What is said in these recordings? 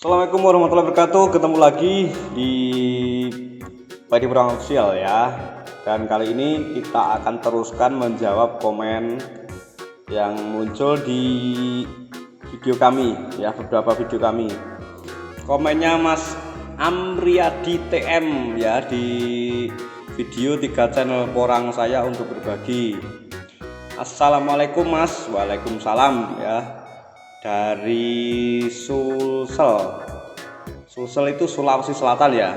Assalamualaikum warahmatullahi wabarakatuh. Ketemu lagi di Padi Perang Official ya. Dan kali ini kita akan teruskan menjawab komen yang muncul di video kami ya, beberapa video kami. Komennya Mas Amriadi TM ya di video 3 channel porang saya untuk berbagi. Assalamualaikum Mas. Waalaikumsalam ya. Dari Sulsel itu Sulawesi Selatan ya.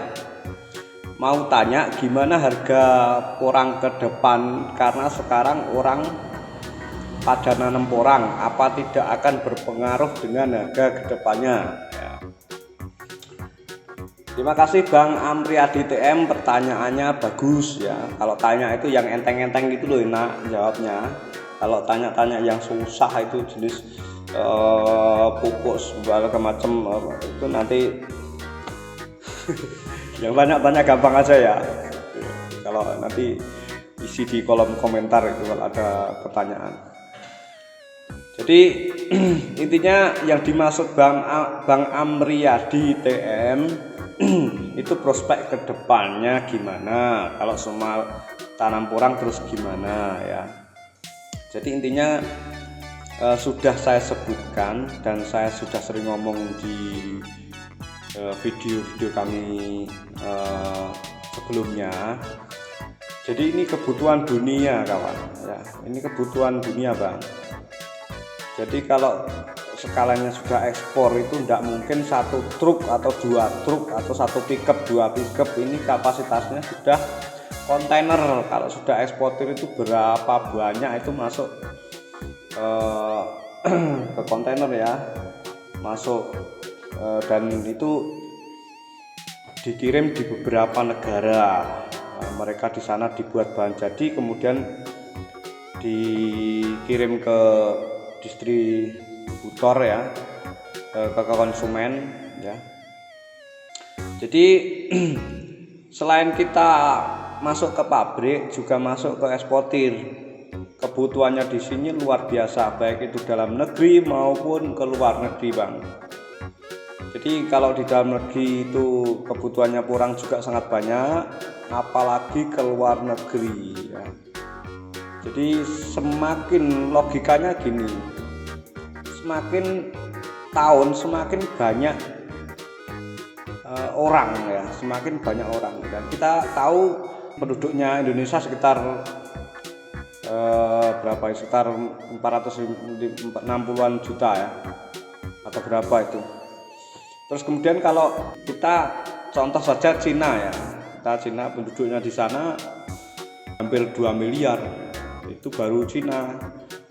Mau tanya gimana harga porang ke depan, karena sekarang orang pada nanam porang, apa tidak akan berpengaruh dengan harga ke depannya ya. Terima kasih Bang Amriadi TM, pertanyaannya bagus ya. Kalau tanya itu yang enteng-enteng gitu loh enak jawabnya. Kalau tanya-tanya yang susah itu jenis pupuk segala macam itu nanti yang banyak gampang aja ya. Kalau nanti isi di kolom komentar itu kalau ada pertanyaan. Jadi intinya yang dimaksud Bang Amriadi TM itu prospek ke depannya gimana, kalau semua tanam porang terus gimana ya. Jadi intinya sudah saya sebutkan dan saya sudah sering ngomong di video-video kami sebelumnya. Jadi ini kebutuhan dunia kawan ya, ini kebutuhan dunia Bang. Jadi kalau skalanya sudah ekspor itu tidak mungkin satu truk atau dua truk atau satu pickup dua pickup, ini kapasitasnya sudah kontainer. Kalau sudah eksportir itu berapa banyak itu masuk ke kontainer ya, masuk dan itu dikirim di beberapa negara. Mereka di sana dibuat bahan jadi kemudian dikirim ke distributor ya, ke konsumen ya. Jadi selain kita masuk ke pabrik juga masuk ke eksportir. Kebutuhannya di sini luar biasa, baik itu dalam negeri maupun ke luar negeri Bang. Jadi kalau di dalam negeri itu kebutuhannya porang juga sangat banyak, apalagi ke luar negeri ya. Jadi semakin logikanya gini, semakin tahun semakin banyak orang ya, semakin banyak orang. Dan kita tahu penduduknya Indonesia sekitar berapa ya, sekitar 460-an juta ya, atau berapa itu. Terus kemudian kalau kita contoh saja Cina ya, Cina penduduknya di sana hampir 2 miliar, itu baru Cina,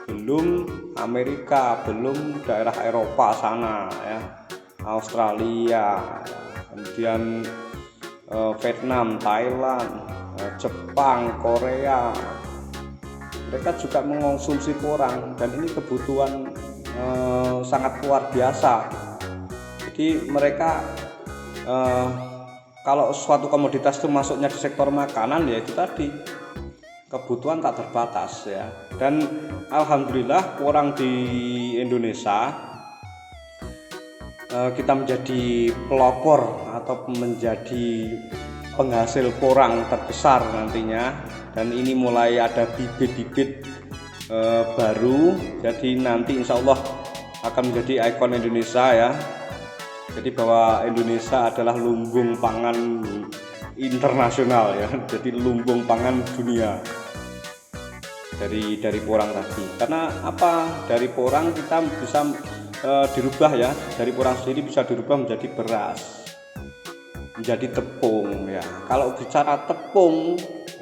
belum Amerika, belum daerah Eropa sana ya, Australia, kemudian Vietnam, Thailand, Jepang, Korea. Mereka juga mengonsumsi porang dan ini kebutuhan sangat luar biasa. Jadi mereka kalau suatu komoditas itu masuknya di sektor makanan ya itu tadi, kebutuhan tak terbatas ya. Dan alhamdulillah porang di Indonesia kita menjadi pelopor atau menjadi penghasil porang terbesar nantinya. Dan ini mulai ada bibit-bibit baru, jadi nanti insya Allah akan menjadi ikon Indonesia ya. Jadi bahwa Indonesia adalah lumbung pangan internasional ya, jadi lumbung pangan dunia dari porang tadi. Karena apa? Dari porang kita bisa dirubah ya, dari porang sendiri bisa dirubah menjadi beras, menjadi tepung ya. Kalau bicara tepung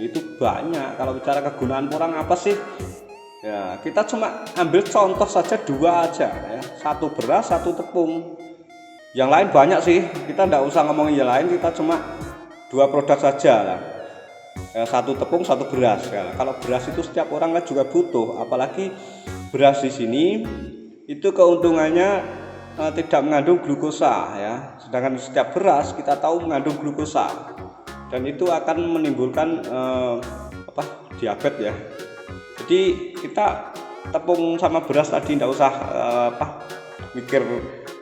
itu banyak. Kalau bicara kegunaan porang apa sih ya, kita cuma ambil contoh saja dua aja ya, satu beras satu tepung. Yang lain banyak sih, kita tidak usah ngomongin yang lain, kita cuma dua produk saja lah ya, satu tepung satu beras ya. Kalau beras itu setiap orang kan juga butuh, apalagi beras di sini itu keuntungannya tidak mengandung glukosa ya, sedangkan setiap beras kita tahu mengandung glukosa dan itu akan menimbulkan diabetes ya. Jadi kita tepung sama beras tadi tidak usah mikir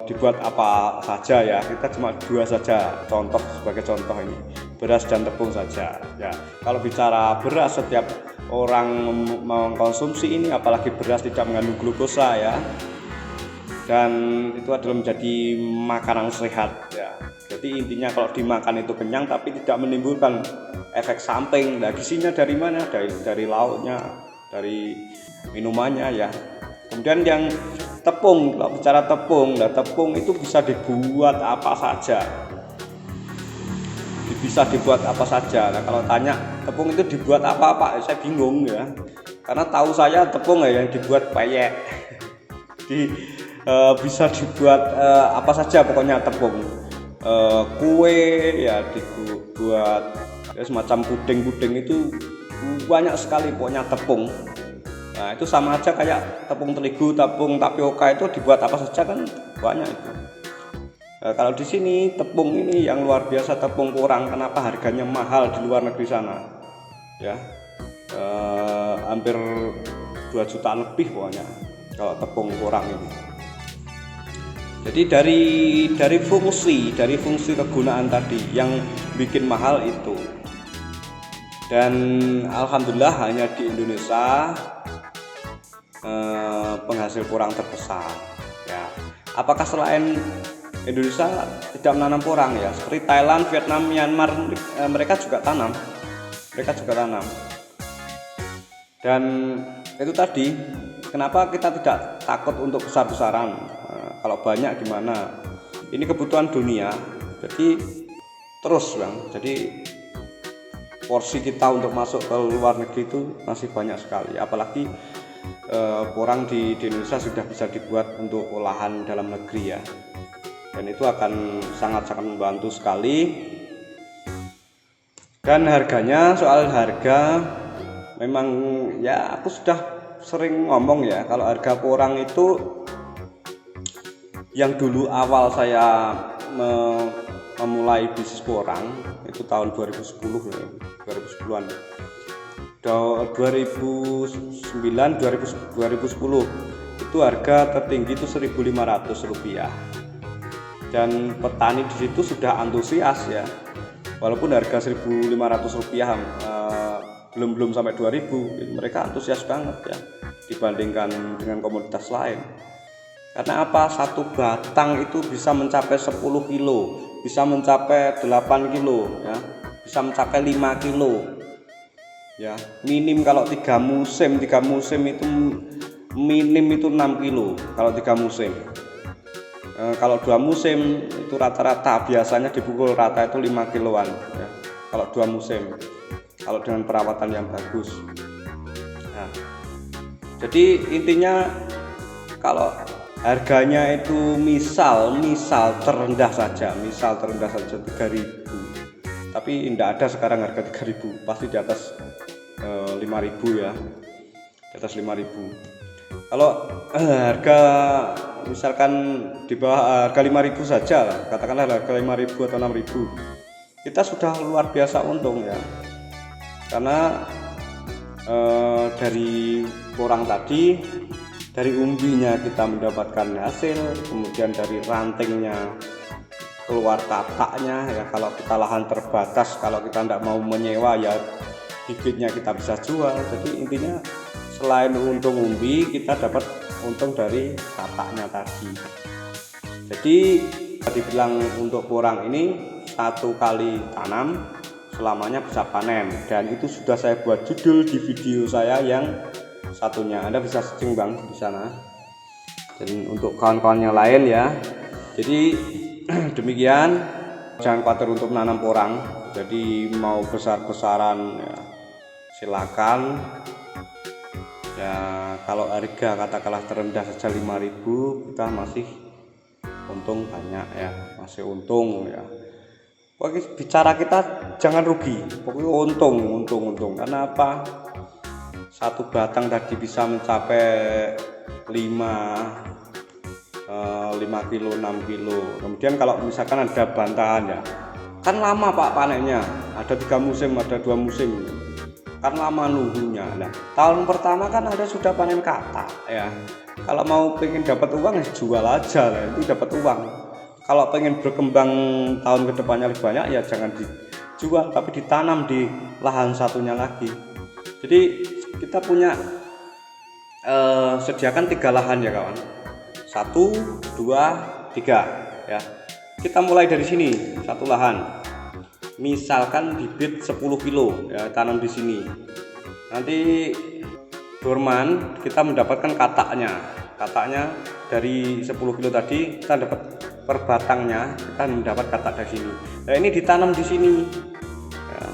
dibuat apa saja ya, kita cuma dua saja contoh, sebagai contoh ini beras dan tepung saja ya. Kalau bicara beras, setiap orang mengkonsumsi ini, apalagi beras tidak mengandung glukosa ya, dan itu adalah menjadi makanan sehat ya. Jadi intinya kalau dimakan itu kenyang tapi tidak menimbulkan efek samping. Nah, gizinya dari mana? Dari lauknya, dari minumannya ya. Kemudian yang tepung, kalau bicara tepung, nah tepung itu bisa dibuat apa saja. Bisa dibuat apa saja. Nah, kalau tanya tepung itu dibuat apa Pak? Saya bingung ya. Karena tahu saya tepung ya yang dibuat peyek. Bisa dibuat apa saja pokoknya tepung. Kue ya dibuat ya, semacam puding itu banyak sekali pokoknya tepung. Nah, itu sama aja kayak tepung terigu, tepung tapioka itu dibuat apa saja kan banyak itu. Nah, kalau di sini tepung ini yang luar biasa, tepung porang. Kenapa harganya mahal di luar negeri sana? Ya, hampir 2 jutaan lebih pokoknya kalau tepung porang ini. Jadi dari fungsi kegunaan tadi yang bikin mahal itu. Dan alhamdulillah hanya di Indonesia penghasil porang terbesar ya. Apakah selain Indonesia tidak menanam porang ya? Seperti Thailand, Vietnam, Myanmar, mereka juga tanam. Dan itu tadi, kenapa kita tidak takut untuk besar-besaran? Kalau banyak gimana? Ini kebutuhan dunia. Jadi terus Bang. Jadi porsi kita untuk masuk ke luar negeri itu masih banyak sekali. Apalagi porang di Indonesia sudah bisa dibuat untuk olahan dalam negeri ya, dan itu akan sangat-sangat membantu sekali. Dan harganya, soal harga memang ya aku sudah sering ngomong ya, kalau harga porang itu yang dulu awal saya memulai bisnis porang itu tahun 2010 ya, 2010-an 2009 2010 itu harga tertinggi itu Rp1.500 dan petani di situ sudah antusias ya, walaupun harga Rp1.500 belum sampai 2.000, mereka antusias banget ya dibandingkan dengan komoditas lain. Karena apa? Satu batang itu bisa mencapai 10 kilo, bisa mencapai 8 kilo ya, bisa mencapai 5 kilo ya, minim kalau 3 musim itu minim itu 6 kilo kalau 3 musim. Kalau 2 musim itu rata-rata biasanya dipukul rata itu 5 kiloan ya, kalau 2 musim, kalau dengan perawatan yang bagus. Nah, jadi intinya kalau harganya itu misal terendah saja 3.000, tapi tidak ada sekarang harga 3.000, pasti di atas 5.000 ya, di atas 5.000. Kalau harga misalkan di bawah harga 5.000 saja lah, katakanlah harga 5.000 atau 6.000, kita sudah luar biasa untung ya, karena dari porang tadi, dari umbinya kita mendapatkan hasil, kemudian dari rantingnya keluar kataknya ya, kalau kita lahan terbatas, kalau kita tidak mau menyewa ya bibitnya kita bisa jual. Jadi intinya selain untung umbi, kita dapat untung dari kataknya tadi. Jadi tadi bilang untuk porang ini 1 kali tanam selamanya bisa panen, dan itu sudah saya buat judul di video saya yang satunya. Anda bisa searching Bang di sana, dan untuk kawan-kawan yang lain ya. Jadi demikian, jangan khawatir untuk menanam porang. Jadi mau besar-besaran ya, silakan ya. Kalau harga katakanlah terendah saja 5.000, kita masih untung banyak ya, masih untung ya. Pokoknya bicara kita jangan rugi, pokoknya untung. Karena apa? Satu batang tadi bisa mencapai 5 kilo, 6 kilo. Kemudian kalau misalkan ada bantahan ya, kan lama Pak panennya, ada 3 musim, ada 2 musim. karena lama nunggunya. Nah, tahun pertama kan Anda sudah panen katak ya. Kalau mau pengen dapat uang ya jual aja lah, itu dapat uang. Kalau pengen berkembang tahun kedepannya lebih banyak ya jangan dijual, tapi ditanam di lahan satunya lagi. Jadi kita punya sediakan 3 lahan ya kawan. 1, 2, 3 ya. Kita mulai dari sini, satu lahan. Misalkan bibit 10 kilo ya, tanam di sini. Nanti dorman kita mendapatkan kataknya. Kataknya dari 10 kilo tadi kita dapat per batangnya, kita mendapat katak dari sini. Nah, ini ditanam di sini. Ya.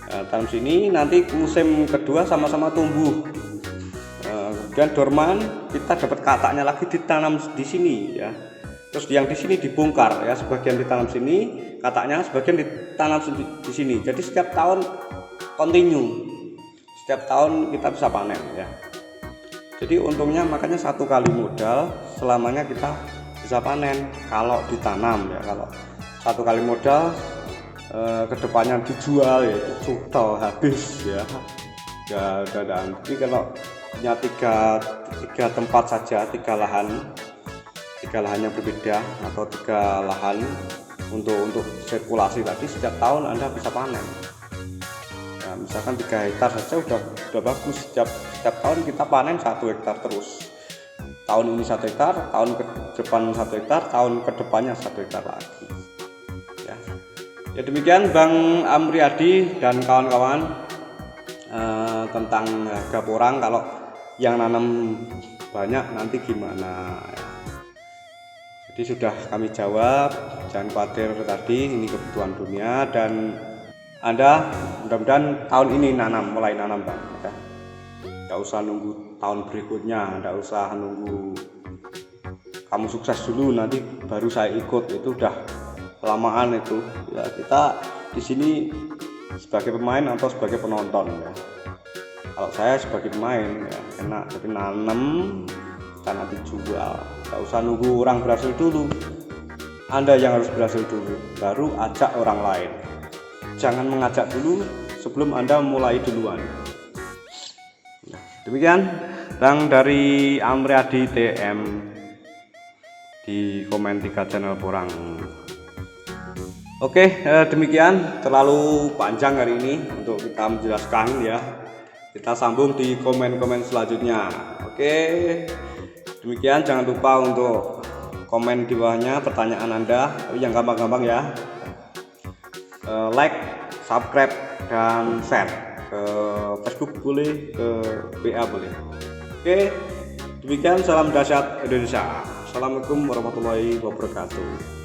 Nah, tanam sini nanti musim kedua sama-sama tumbuh. Kemudian dorman kita dapat kataknya lagi ditanam di sini ya. Terus yang di sini dibongkar ya, sebagian ditanam sini kataknya, sebagian ditanam di sini. Jadi setiap tahun continue, setiap tahun kita bisa panen ya. Jadi untungnya makanya 1 kali modal selamanya kita bisa panen kalau ditanam ya. Kalau 1 kali modal kedepannya dijual ya itu sudah habis ya. Gak ada. Jadi kalau punya tiga tempat saja, 3 lahan yang berbeda atau 3 lahan untuk sirkulasi tadi, setiap tahun Anda bisa panen. Nah, misalkan 3 hektar saja udah bagus. Setiap tahun kita panen 1 hektar terus. Tahun ini 1 hektar, tahun ke depan 1 hektar, tahun kedepannya 1 hektar lagi. Ya demikian Bang Amriadi dan kawan-kawan tentang harga porang. Kalau yang nanam banyak nanti gimana? Jadi sudah kami jawab, jangan khawatir tadi, ini kebutuhan dunia dan Anda mudah-mudahan tahun ini mulai nanam Bang. Ya. Nggak usah nunggu tahun berikutnya, nggak usah nunggu kamu sukses dulu nanti baru saya ikut, itu udah lamaan itu. Ya, kita di sini sebagai pemain atau sebagai penonton ya. Kalau saya sebagai pemain ya enak, tapi nanam kita nanti jual. Gak usah nunggu orang berhasil dulu, Anda yang harus berhasil dulu, baru ajak orang lain. Jangan mengajak dulu sebelum Anda mulai duluan. Nah, demikian Bang dari Amriadi TM di komen 3 channel porang. Oke, demikian terlalu panjang hari ini untuk kita menjelaskan ya. Kita sambung di komen-komen selanjutnya. Oke. Demikian, jangan lupa untuk komen di bawahnya pertanyaan Anda, yang gampang-gampang ya. Like, subscribe, dan share ke Facebook boleh, ke WA boleh. Oke, demikian salam dahsyat Indonesia. Assalamualaikum warahmatullahi wabarakatuh.